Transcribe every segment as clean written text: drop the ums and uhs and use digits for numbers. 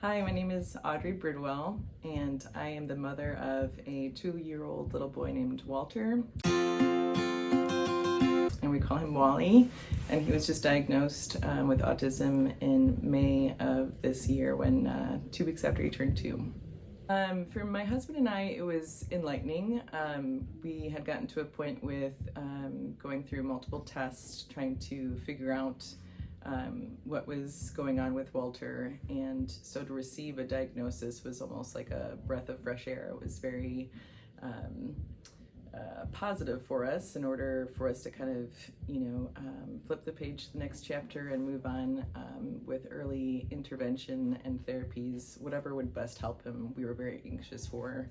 Hi, my name is Audrey Bridwell, and I am the mother of a 2-year-old little boy named Walter, and we call him Wally, and he was just diagnosed with autism in May of this year when 2 weeks after he turned 2. For my husband and I, it was enlightening. We had gotten to a point with going through multiple tests, trying to figure out what was going on with Walter, and so to receive a diagnosis was almost like a breath of fresh air. It was very positive for us in order for us to kind of, flip the page to the next chapter and move on with early intervention and therapies, whatever would best help him. We were very anxious for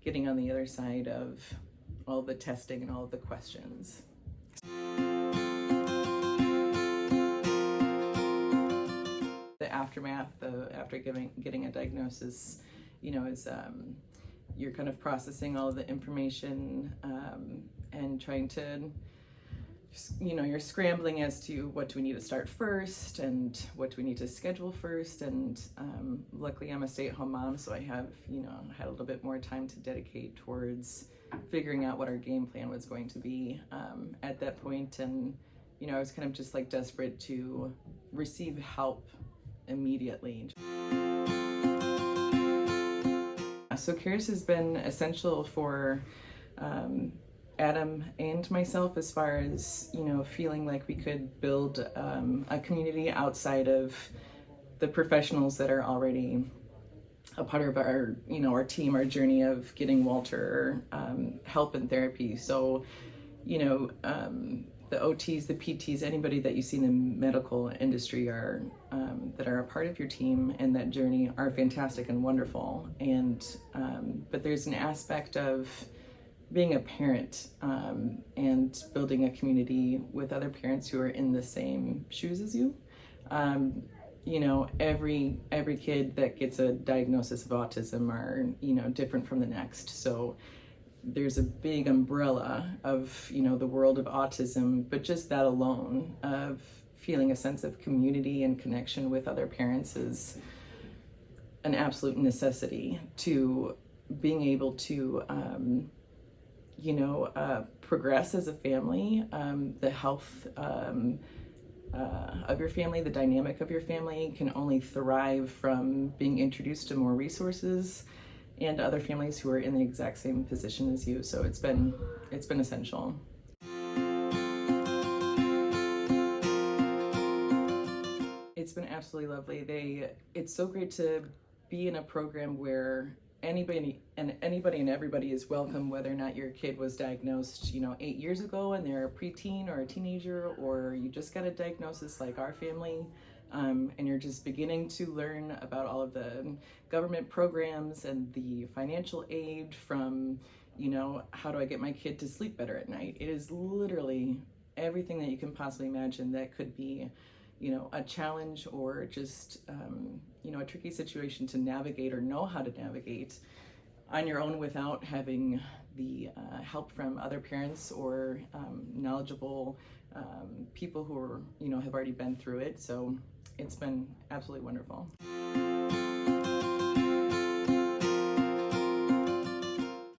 getting on the other side of all the testing and all of the questions. The aftermath after getting a diagnosis, is you're kind of processing all of the information and trying to, you're scrambling as to what do we need to start first and what do we need to schedule first. And luckily I'm a stay-at-home mom, so I have, had a little bit more time to dedicate towards figuring out what our game plan was going to be at that point. And, I was kind of just like desperate to receive help immediately. So Cares has been essential for Adam and myself as far as, feeling like we could build a community outside of the professionals that are already a part of our, our team, our journey of getting Walter help and therapy. So, the OTs, the PTs, anybody that you see in the medical industry are that are a part of your team and that journey are fantastic and wonderful. And but there's an aspect of being a parent and building a community with other parents who are in the same shoes as you. Every kid that gets a diagnosis of autism are different from the next. So there's a big umbrella of, the world of autism, but just that alone of feeling a sense of community and connection with other parents is an absolute necessity to being able to, progress as a family. The health of your family, the dynamic of your family can only thrive from being introduced to more resources and other families who are in the exact same position as you. So it's been essential. It's been absolutely lovely. It's so great to be in a program where anybody and everybody is welcome, whether or not your kid was diagnosed, 8 years ago and they're a preteen or a teenager, or you just got a diagnosis like our family. And you're just beginning to learn about all of the government programs and the financial aid from, how do I get my kid to sleep better at night? It is literally everything that you can possibly imagine that could be, a challenge or just, a tricky situation to navigate or know how to navigate on your own without having the help from other parents or knowledgeable people who are, have already been through it. So it's been absolutely wonderful.